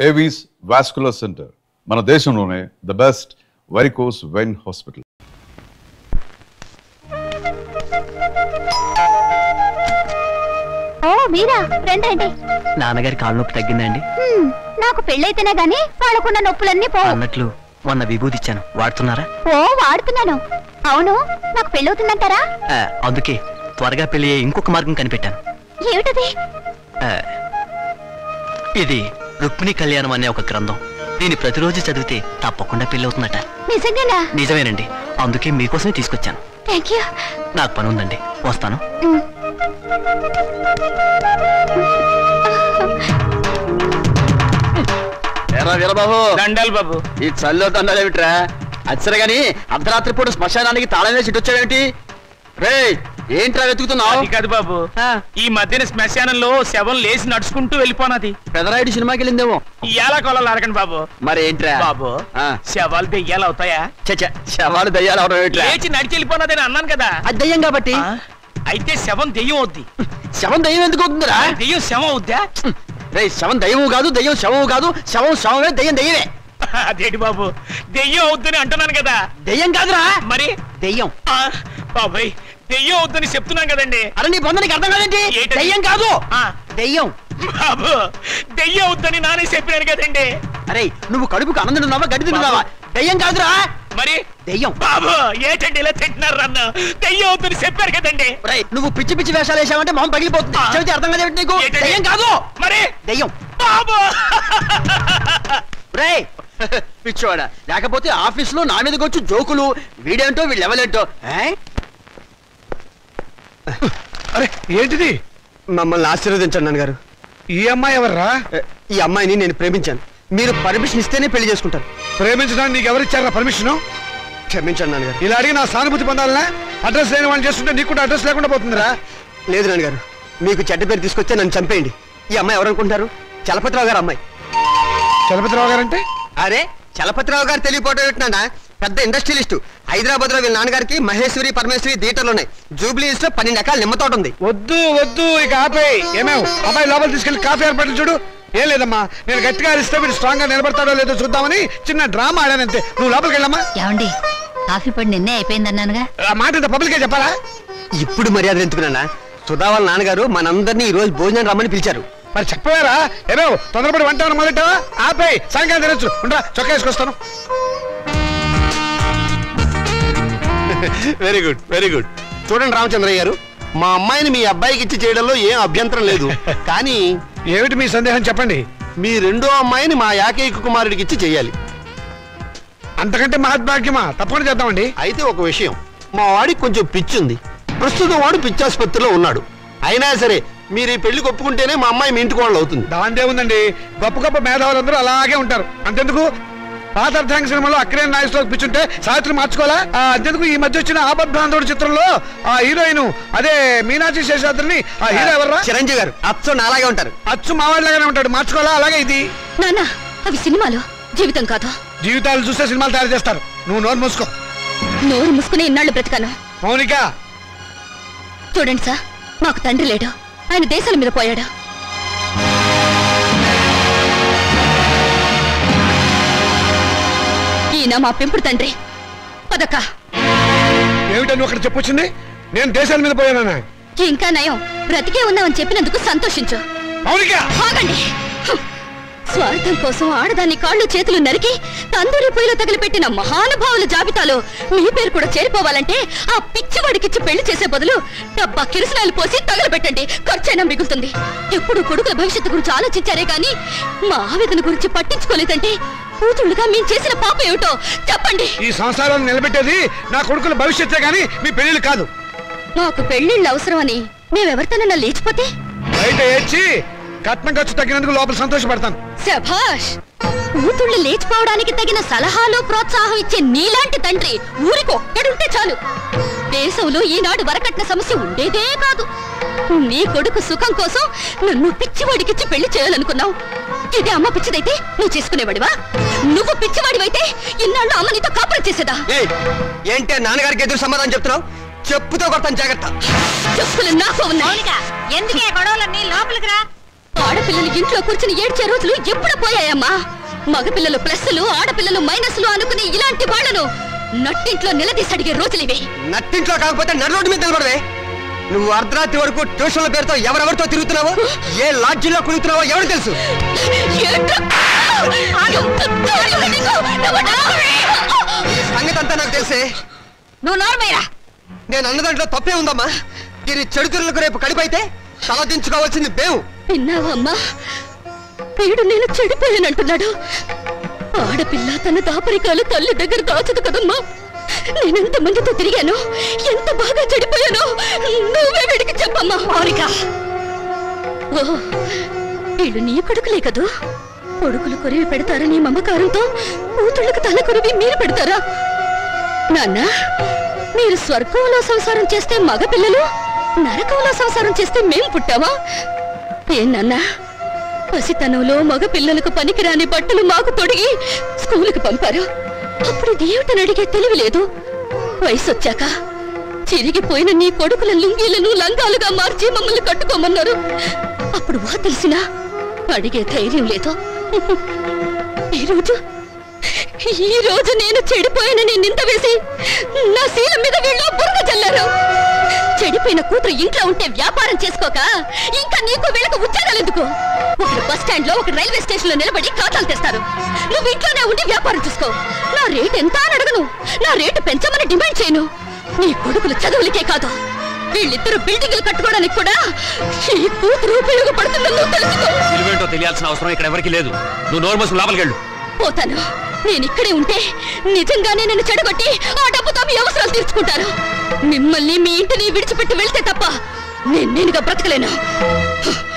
Avis vascular centre మన దేశంలోనే the best varicose vein hospital. ఓ మీరా రండి. నాన్నగారి కాళ్ళ నొప్పి తగ్గిందండి? నాకు పెళ్ళైతేనే గానీ వాళ్ళకున్న నొప్పులన్నీ పో అన్నట్లు మొన్న విభూతి ఇచ్చాను, వాడుతున్నారా? ఓ వాడుతున్నాను. అవును, నాకు పెళ్ళవుతుందంటారా? అందుకే త్వరగా పెళ్లి ఇంకొక మార్గం కనిపెట్టాను. ఏమిటది? ఇది రుక్మిణి కళ్యాణం అనే ఒక గ్రంథం. దీన్ని ప్రతిరోజు చదివితే తప్పకుండా పెళ్ళవుతుందట. నిజంగానా? నిజమేనండి, అందుకే మీకోసమే తీసుకొచ్చాను. Thank you. నాకు పని ఉందండి, వస్తాను. వీరబాబు దండాలు బాబు. ఈ చల్లో దండాలు ఏమిట్రా? అచ్చరే గాని అర్ధరాత్రి పూట శ్మశానానికి తాళం వేసి వచ్చావేమిటి? రే ఏంట్రా వెతుకుతున్నావు? కాదు బాబు, ఈ మధ్యన శ్మశానంలో శవం లేచి నడుచుకుంటూ వెళ్ళిపోనది. పెదరాయుడు సినిమాకి వెళ్ళిందేమో. ఇయాల కొలాలు అడగండి బాబు. మరి ఏంట్రా బాబు, శవాలు దెయ్యాలు అవుతాయా? శవాలు దయ్యాలు అవడం ఏంట్రా? లేచి నడిచి వెళ్ళిపోనదని అన్నాను కదా. అది దయ్యం కాబట్టి. అయితే శవం దెయ్యం అవుద్ది. శవం దయ్యం ఎందుకు అవుతుందిరా? దెయ్యం శవం అవుద్దా? రే శవం దయ్యము కాదు, దయ్యం శవము కాదు. శవం శవమే, దయ్యం దయ్యమే. అదేంటి బాబు, దెయ్యం అవుద్దని అంటున్నాను కదా. దయ్యం కాదురా. మరి దయ్యం. బాబాయ్ దెయ్యం అవుద్దని చెప్తున్నాను కదండి. అరే నీ పొందనికి అర్థం కాదండి. దయ్యం కాదు, దయ్యం. బాబు దెయ్యం అవుద్దని నానే చెప్పినాను కదండి. అరే నువ్వు కడుపుకు అన్నం తింటున్నావా, గడ్డి తింటున్నావా? దయ్యం కాదురా. మరి దయ్యం. బాబు ఏంటండి ఇలా తింటున్నారు? నన్ను దెయ్యం అవుద్దని చెప్పారు కదండి. నువ్వు పిచ్చి పిచ్చి వేషాలు వేసావంటే మొహం పగిలిపోతుంది. చెబితే అర్థం కాదు నీకు. దయ్యం కాదు. మరి దయ్యం. బాబు రే పిచ్చోడా, లేకపోతే ఆఫీస్ లో నా మీదకి వచ్చి జోకులు. వీడేంటో వీళ్ళు ఎవలేంటో. అరే ఏంటిది? మమ్మల్ని ఆశీర్వదించండి నాన్నగారు. ఈ అమ్మాయి ఎవర్రా? ఈ అమ్మాయిని నేను ప్రేమించాను. మీరు పర్మిషన్ ఇస్తేనే పెళ్లి చేసుకుంటాను. ప్రేమించడానికి నీకు ఎవరిచ్చారా పర్మిషన్? క్షమించండి నాన్నగారు. ఇలా అడిగి నా సానుభూతి పొందాలనా? అడ్రస్ లేని వాళ్ళు చేస్తుంటే నీకు కూడా అడ్రస్ లేకుండా పోతుందిరా. లేదు నాన్నగారు, మీకు చెడ్డ పేరు తీసుకొస్తే నన్ను చంపేయండి. ఈ అమ్మాయి ఎవరనుకుంటారు? చలపతిరావు గారు అమ్మాయి. చలపతిరావు గారు అంటే? అరే చలపతిరావు గారు తెలియపోవటం ఏంటన్నా, పెద్ద ఇండస్ట్రియలిస్టు. హైదరాబాద్ లో వీళ్ళ నాన్నగారికి మహేశ్వరి పరమేశ్వరి థియేటర్లు ఉన్నాయి. జూబ్లీస్ లో 12 ఎకరాల నిమ్మ తోట ఉంది. వద్దు వద్దు ఇక ఆపేయి. ఏమేవ్ అబ్బాయి లోపల తీసుకెళ్లి కాఫీ ఏర్పాట్లు చూడు. ఏం లేదమ్మా, నేను గట్టిగా అరిస్తే వీడు స్ట్రాంగ్ గా నిలబడతాడో లేదో చూద్దామని చిన్న డ్రామా ఆడానంతే. నువ్వు లోపలికి వెళ్ళమ్మా. ఏమండి, కాఫీ పొడి నిన్నే అయిపోయిందన్నానుగా. ఆ మాట ఇంత పబ్లిక్ గా చెప్పాలా? ఇప్పుడు మర్యాద ఎందుకున్నా? సుధా వాళ్ళ నాన్నగారు మనందరినీ ఈ రోజు భోజనం రమ్మని పిలిచారు. మరి చెప్పవేరా? ఏమేవ్ తొందరపడి వంట మొదలెట్టావా? ఆపేయి, సాయంకాలం తినొచ్చు. ఉండరా, చొక్కా వేసుకొస్తాను. Very good very good. చూడండి రామచంద్రయ్య గారు, మా అమ్మాయిని మీ అబ్బాయికి ఇచ్చి చేయడంలో ఏం అభ్యంతరం లేదు. కానీ ఏమిటి మీ సందేహం చెప్పండి. మీ రెండో అమ్మాయిని మా ఏకైక కుమారుడికి ఇచ్చి చెయ్యాలి. అంతకంటే మహద్భాగ్యమా? తప్పకుండా చేద్దామండి. అయితే ఒక విషయం, మా వాడికి కొంచెం పిచ్చుంది. ప్రస్తుతం వాడు పిచ్చాసుపత్రిలో ఉన్నాడు. అయినా సరే మీరు ఈ పెళ్లికి ఒప్పుకుంటేనే మా అమ్మాయి మీ ఇంటికి వాళ్ళు అవుతుంది. దాందే ఉందండి, గొప్ప గొప్ప మేధావులందరూ అలాగే ఉంటారు. అంతెందుకు పాత అర్థాంగ సినిమాలో అక్కినేని నాగేశ్వరరావు పిచ్చుంటే సావిత్రి మార్చుకోవాలా? అంతెందుకు ఈ మధ్య వచ్చిన ఆపద్బాంధవుడి చిత్రంలో ఆ హీరోయిన్ అదే మీనాక్షి శేషాద్రిని ఆ హీరో ఎవర్రా? చిరంజీవి గారు. అచ్చు నాలాగే ఉంటారు. అచ్చు మావాడిలాగానే ఉంటాడు. మార్చుకోవాలా? అలాగే ఇది. నాన్న అవి సినిమాలు, జీవితం కాదు. జీవితాలు చూస్తే సినిమాలు తయారు చేస్తారు. నువ్వు నోరు మూసుకో. నోరు మూసుకుని ఇన్నాళ్ళు బ్రతికాను. మౌనిక చూడండి సార్, మాకు తండ్రి లేడు. ఆయన దేశాల మీద పోయాడు. ఈయన మా పెంపుడు తండ్రి. పదక్క. ఏమిటని ఒకటి చెప్పొచ్చింది? నేను దేశాల మీద పోయానా? ఇంకా నయం, బ్రతికే ఉన్నామని చెప్పినందుకు సంతోషించు. మౌనిక ఆగండి. స్వార్థం కోసం ఆడదాన్ని కాళ్ళు చేతులు నరికి తందూరి పొయ్యిలో తగిలిపెట్టిన మహానుభావుల జాబితాలో మీ పేరు కూడా చేరిపోవాలంటే ఆ పిచ్చివాడికిచ్చి పెళ్లి చేసే బదులు డబ్బా కిరసనాలు పోసి తగలబెట్టండి. ఖర్చైనా మిగులుతుంది. ఎప్పుడు కొడుకుల భవిష్యత్తు గురించి ఆలోచించారే గాని మా ఆవేదన గురించి పట్టించుకోలేదంటే కూతుళ్ళుగా మేము చేసిన పాపం ఏమిటో చెప్పండి. ఈ సంసారాన్ని నిలబెట్టేది నా కొడుకుల భవిష్యత్తే గాని మీ పెళ్లిళ్ళు కాదు. మాకు పెళ్లిళ్ళు అవసరమని మేమెవరితోనన్నా లేచిపోతే బయట ఏడ్చి కట్నం ఖర్చు తగ్గినందుకు లోపల సంతోషపడతాను. శభాష్. కూతుళ్ళు లేచిపోవడానికి తగిన సలహాలు ప్రోత్సాహం ఇచ్చే నీలాంటి తండ్రి ఊరికి ఒక్కడుంటే చాలు. దేశంలో ఈనాడు వరకట్న సమస్య ఉండేదే కాదు. నీ కొడుకు సుఖం కోసం నన్ను పిచ్చివాడికిచ్చి పెళ్లి చేయాలనుకున్నావు. ఇదే అమ్మ పిచ్చిదైతే నువ్వు చేసుకునేవాడివా? నువ్వు పిచ్చివాడివైతే ఇన్నాళ్ళు అమ్మ నీతో కాపురం చేసేదా? ఏంటే నాన్నగారికి ఎదురు సమాధానం చెప్తున్నావు? చెప్పుతో కొడతాను, జాగ్రత్త. చెప్పులు నాకు ఉన్నాయి. ఎందుకే గొడవలన్నీ? లోపలికి రా. ఆడపిల్లలు ఇంట్లో కూర్చుని ఏడ్చే రోజులు ఎప్పుడు పోయాయమ్మా? మగపిల్లలు ప్లస్లు, ఆడపిల్లలు మైనస్లు అనుకుని ఇలాంటి వాళ్లను నట్టింట్లో నిలదీసి అడిగే రోజులివి. నట్టింట్లో కాకపోతే నర్రోడ్డు మీద నిలబడవే. నువ్వు అర్ధరాత్రి వరకు ట్యూషన్ల పేరుతో ఎవరెవరితో తిరుగుతున్నావో, ఏ లాడ్జిలో కురుగుతున్నావో ఎవరు తెలుసు? సంగతి అంతా నాకు తెలిసే. నువ్వు నోర్మయ్యా. నేను అన్న దాంట్లో తప్పే ఉందమ్మా. దీని చెడుతురులకు రేపు కడిపైతే తలదించుకోవాల్సింది బేవు. విన్నావా అమ్మా? వీడు నేను చెడిపోయానంటున్నాడు. ఆడపిల్ల తన దాపరికాలు తల్లి దగ్గర దాచదు కదమ్మా. నేనెంత మందితో తిరిగాను, ఎంత బాగా చెడిపోయాను నువ్వే వీడికి చెప్పమ్మా. మౌనిక, వీళ్ళు నీ కొడుకులే కదూ. కొడుకులు కొరివి పెడతారని మమకారంతో కూతుళ్ళకు తల కొరివి మీరు పెడతారా? నాన్న, మీరు స్వర్గంలో సంసారం చేస్తే మగ పిల్లలు, నరకంలో సంసారం చేస్తే మేం పుట్టావా? ఏనన్నా, పసితనంలో మగ పిల్లలకు పనికిరాని బట్టలు మాకు తొడిగి స్కూలుకి పంపారు. అప్పుడు దేవుటని అడిగే తెలివి లేదు. వయసు వచ్చాక చిరిగిపోయిన నీ కొడుకుల లుంగీలను లంగాలుగా మార్చి మమ్మల్ని కట్టుకోమన్నారు. అప్పుడు వా తెలిసినా అడిగే ధైర్యం లేదు. ఈ రోజు నేను చెడిపోయానని నింద వేసి నా శీలం మీద వీళ్ళు బురద చల్లారు. చెడిపోయిన కూతురు ఇంట్లో ఉంటే వ్యాపారం చేసుకోక ఇంకా నీకు వీళ్ళకు ఉద్యోగాలు ఎందుకు? ఒకరు బస్ స్టాండ్ లో, ఒక రైల్వే స్టేషన్ లో నిలబడి ఖాతాలు తెస్తారు. నువ్వు ఇంట్లోనే ఉండి వ్యాపారం చూసుకో. నా రేటు ఎంత అని అడగను, నా రేటు పెంచమని డిమాండ్ చేయను. నీ కొడుకులు చదువులకే కాదు, వీళ్ళిద్దరు బిల్డింగ్లు కట్టుకోవడానికి కూడా ఈ కూతురు ఉపయోగపడుతుందని నువ్వు తెలుసుకో. విలువేంటో తెలియాల్సిన అవసరం ఇక్కడ ఎవరికి లేదు. నువ్వు నోరు మూసుకుని లోపలికి వెళ్ళు. పోతాను. నేను ఇక్కడే ఉంటే నిజంగానే నన్ను చెడగొట్టి ఆ డబ్బుతో మీ అవసరాలు తీర్చుకుంటారు. మిమ్మల్ని మీ ఇంటిని విడిచిపెట్టి వెళ్తే తప్ప నేనుగా బ్రతకలేను.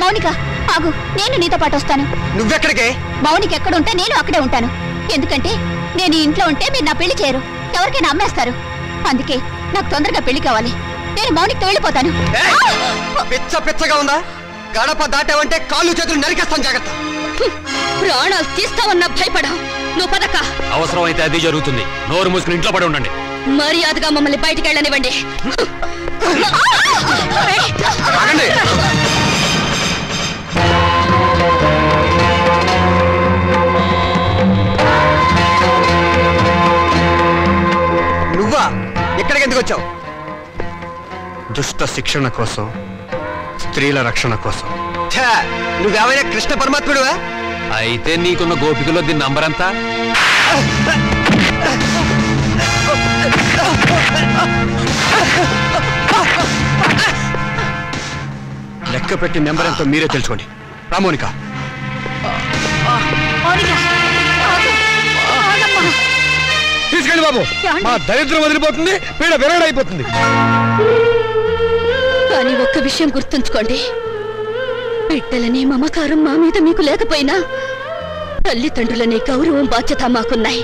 మౌనిక, ఆగు, నేను నీతో పాటు వస్తాను. నువ్వెక్కడికే? మౌనిక ఎక్కడుంటే నేను అక్కడే ఉంటాను. ఎందుకంటే నేను ఇంట్లో ఉంటే మీరు నా పెళ్లి చేయరు, ఎవరికైనా అమ్మేస్తారు. అందుకే నాకు తొందరగా పెళ్లి కావాలి. నేను మౌనికతో వెళ్ళిపోతాను. పిచ్చగా ఉందా? గడప దాటావంటే కాళ్ళు చేతులు నరికేస్తాను, జాగ్రత్త. ప్రాణాలు తీస్తావన్నా భయపడా. నువ్వు పదక. అవసరమైతే అది జరుగుతుంది. నోరు మూసుకుని ఇంట్లో పడి ఉండండి. మర్యాదగా మమ్మల్ని బయటికి వెళ్ళనివ్వండి. నువ్వా? ఎక్కడికి ఎందుకు వచ్చావు? దుష్ట శిక్షణ కోసం, స్త్రీల రక్షణ కోసం. నువ్వేమైనా కృష్ణ పరమాత్ముడువా? అయితే నీకున్న గోపికలో దీని నంబర్ ఎంత? లెక్క పెట్టి నెంబర్ ఎంతో మీరే తెలుసుకోండి. రామోనిక, తీసుకెళ్ళి బాబు. మా దరిద్రం వదిలిపోతుంది, పీడ విరగడైపోతుంది. కానీ ఒక్క విషయం గుర్తుంచుకోండి, బిడ్డలనే మమకారం మా మీద మీకు లేకపోయినా తల్లిదండ్రులనే గౌరవం, బాధ్యత మాకున్నాయి.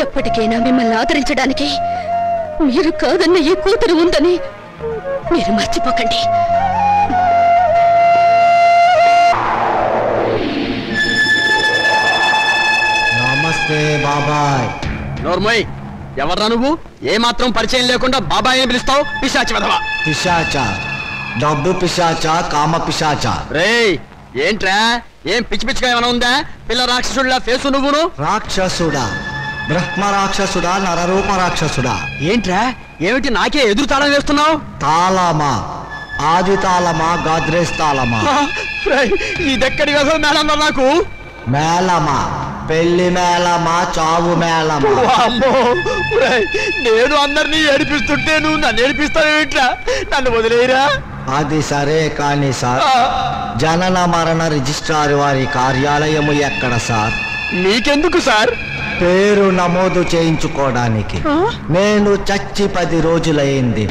ఎప్పటికైనా మిమ్మల్ని ఆదరించడానికి మీరు కాదన్న ఈ కూతురు ఉందని మీరు మర్చిపోకండి. నమస్తే బాబాయ్. నోర్మోయ్, ఎవర్రా నువ్వు? ఏ మాత్రం పరిచయం లేకుండా బాబాయ్ అని పిలుస్తావు? పిశాచి వెధవా. పిశాచ, డబ్బు పిశాచ, కామ పిశాచ. రేయ్, ఏంట్రా? ఏం పిచ్చి పిచ్చిగా ఏమైనా ఉందా? పిల్ల రాక్షసుడిలా ఫేసు నువ్వును. రాక్షసుడా, బ్రహ్మ రాక్షసుడా, నరరూప రాక్షసుడా. ఏంట్రా? ఏమిటి నాకే ఎదురు తాళం వేస్తున్నావు? తాళమా? ఆది తాళమా, గాద్రేజ్ తాళమా? ఇదెక్కడి వ్యవహారం మేళంలో నాకు? మేళమా? పెళ్లి మేళమా, చావు మేళమా? నేను అందరినీ ఏడిపిస్తుంటే నువ్వు నన్ను ఏడిపిస్తావేమిట్రా? నన్ను వదిలేయరా. అది సరే కానీ సార్, జనన మరణ రిజిస్ట్రార్ వారి కార్యాలయము ఎక్కడ సార్? నీకెందుకు సార్? పేరు నమోదు చేయించుకోవడానికి. నేను చచ్చి 10 రోజులైంది.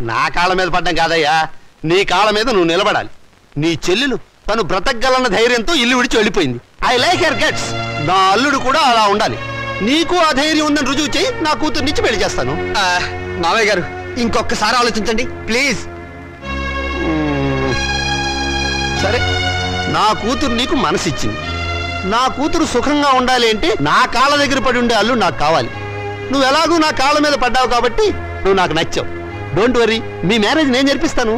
నా కాళ్ళ మీద పడ్డం కాదయ్యా, నీ కాళ్ళ మీద నువ్వు నిలబడాలి. నీ చెల్లెలు తను బ్రతకగలన్న ధైర్యంతో ఇల్లు విడిచి వెళ్ళిపోయింది. I like her guts. నా అల్లుడు కూడా అలా ఉండాలి. నీకు ఆ ధైర్యం ఉందని రుజువు చేయి, నా కూతుర్నిచ్చి పెళ్లి చేస్తాను. మావయ్య గారు, ఇంకొకసారి ఆలోచించండి ప్లీజ్. సరే, నా కూతురు నీకు మనసిచ్చింది. నా కూతురు సుఖంగా ఉండాలి అంటే నా కాళ్ళ దగ్గర పడి ఉండే అల్లుడు నాకు కావాలి. నువ్వు ఎలాగూ నా కాళ్ళ మీద పడ్డావు కాబట్టి నువ్వు నాకు నచ్చావు. డోంట్ వరీ, మీ మ్యారేజ్ నేను జరిపిస్తాను.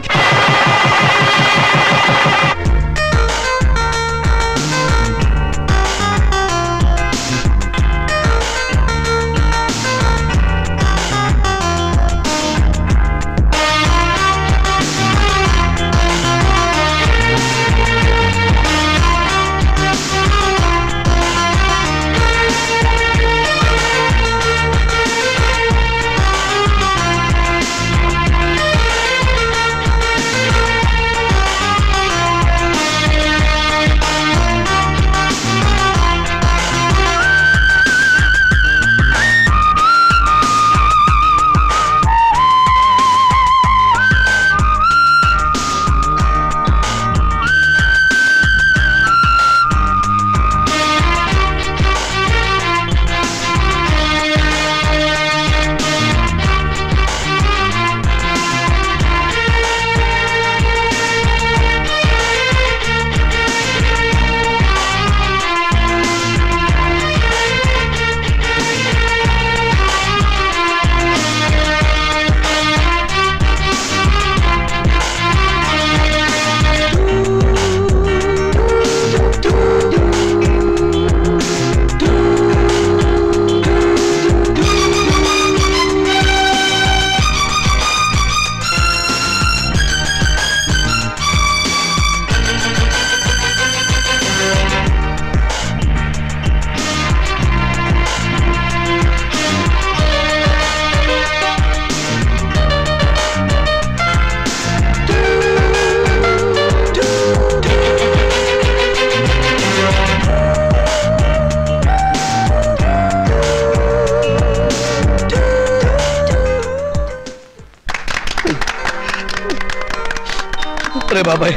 బాబాయ్,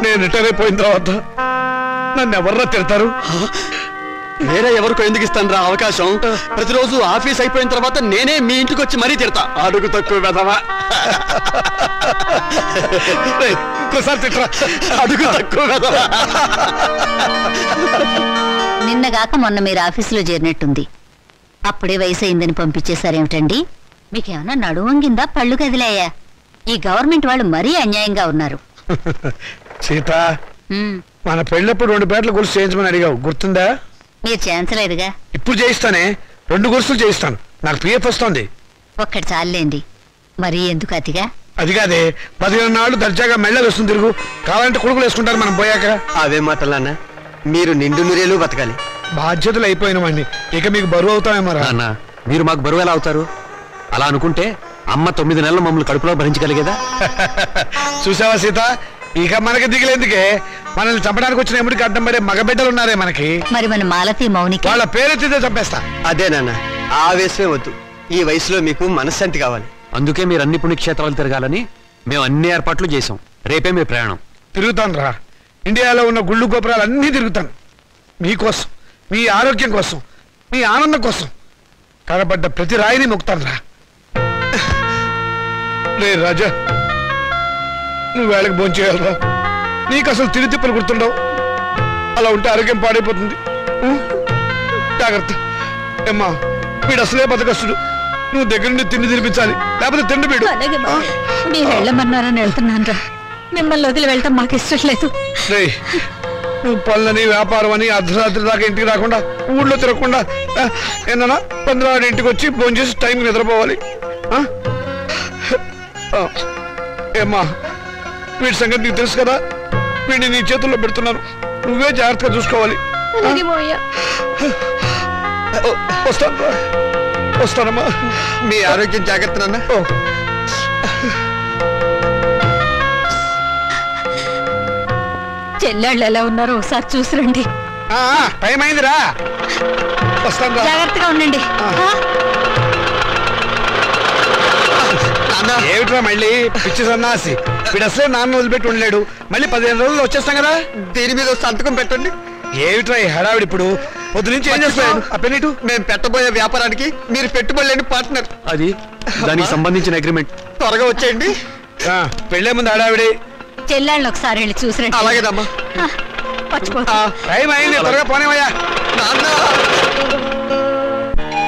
నేను రిటైర్ అయిపోయిన తర్వాత నన్ను ఎవర్రా తిడతారు? వేరే ఎవరికో ఎందుకు ఇస్తాను రా అవకాశం? ప్రతిరోజు ఆఫీస్ అయిపోయిన తర్వాత నేనే మీ ఇంటికి వచ్చి మరీ తిడతా. అడుగు తక్కువ వెధవా. ఇంకోసారి తిట్టరా. అడుగు తక్కువ వెధవా. నిన్నగాక మొన్న మీరు ఆఫీసులో చేరినట్టుంది. అప్పుడే వయసు అయిందని పంపించేశారేమిటండి? మీకేమన్నా నడువంగిందా, పళ్ళు కదిలాయా? ఈ గవర్నమెంట్ వాళ్ళు మరీ అన్యాయంగా ఉన్నారు. సీత, మన పెళ్ళప్పుడు 2 పేటల గుర్తు చేయించమని అడిగావు, గుర్తుందా? మీరు చేయించలేదుగా. ఇప్పుడు చేయిస్తానే, 2 గుర్తులు చేయిస్తాను. నాకు పిఎఫ్ వస్తుంది. ఒక్కటి చాలండి, మరీ ఎందుకు అతిగా? అది కాదే, 15 నాళ్ళు దర్జాగా మెళ్ళ వస్తుంది తిరుగు. కావాలంటే కొడుకులు వేసుకుంటారు మనం పోయాక. అవే మాటలన్నా, మీరు నిండు నూరేళ్ళు బతకాలి. బాధ్యతలు అయిపోయినవండి, ఇక మీకు బరువు అవుతామేమో రా. అన్న, మీరు మాకు బరువు ఎలా అవుతారు? అలా అనుకుంటే అమ్మ 9 నెలలు మమ్మల్ని కడుపులో భరించగలిగేదా? చూసావా సీత, ఇక మనకి దిగులేందుకే. మనల్ని చంపడానికి వచ్చిన ఎముడికి అడ్డం పడే మగబిడ్డలు ఉన్నారే మనకి. మరి మన మాలతి మౌనిక వాళ్ళ పేరెత్తితే చంపేస్తా. అదే నాన్న, ఆవేశమే వద్దు. ఈ వయసులో మీకు మనశ్శాంతి కావాలి. అందుకే మీరు అన్ని పుణ్యక్షేత్రాలు తిరగాలని మేము అన్ని ఏర్పాట్లు చేసాం. రేపే మీ ప్రయాణం. తిరుగుతాను రా, ఇండియాలో ఉన్న గుళ్ళు గోపురాలు అన్నీ తిరుగుతాను. మీకోసం, మీ ఆరోగ్యం కోసం, మీ ఆనందం కోసం కనబడ్డ ప్రతి రాయిని మొక్కుతాను రా. రే రాజా, నువ్వు వేళకి భోంచేయాలరా. నీకు అసలు తిరిగి తిప్పలు గుర్తుండవు. అలా ఉంటే ఆరోగ్యం పాడైపోతుంది. జాగ్రత్త. ఏమ్మా, వీడు అసలే బతకస్తుడు. నువ్వు దగ్గర నుండి తిండి తినిపించాలి, లేకపోతే తిండి వీడు. మీరు వెళ్ళమన్నారని వెళ్తున్నాను రా. మిమ్మల్ని వదిలి వెళ్ళటం మాకు ఇష్టం లేదు. రే, నువ్వు పనులని వ్యాపారం అని అర్ధరాత్రి దాకా ఇంటికి రాకుండా, ఊళ్ళో తిరగకుండా ఏమన్నా 15 ఇంటికి వచ్చి ఫోన్ చేసి టైంకి నిద్రపోవాలి. ఏమ్మా, వీడి సంగతి నీకు తెలుసు కదా. వీడిని నీ చేతుల్లో పెడుతున్నాను, నువ్వే జాగ్రత్తగా చూసుకోవాలి. వస్తానమ్మా. మీ ఆరోగ్యం జాగ్రత్త నాన్న. చెల్లెళ్ళు ఎలా ఉన్నారో ఒకసారి చూసిరండి. టైం అయిందిరా, వస్తాను. జాగ్రత్తగా ఉండండి. ఏమిట్రా మళ్ళీ పిచ్చి సన్నాసి? వీడు అసలే నాన్న వదిలిపెట్టి ఉండలేడు. మళ్ళీ 15 రోజులు వచ్చేస్తాం కదా. దీని మీద సంతకం పెట్టండి. ఏమిట్రా ఈ హడావిడి? ఇప్పుడు పొద్దు నుంచి ఏం చేస్తున్నాను? ఆ పెన్నిటు. మేము పెట్టబోయే వ్యాపారానికి మీరు పెట్టుబడి లేని పార్ట్నర్. అది దానికి సంబంధించిన అగ్రిమెంట్. త్వరగా వచ్చేయండి. పెళ్ళే ముందు హడావిడి. చెల్లెళ్ళని ఒకసారి వెళ్ళి చూసిరండి. అలాగేదమ్మా. పచ్చిపో. టైం అయింది, త్వరగా పోనేవయ్యా. నాన్న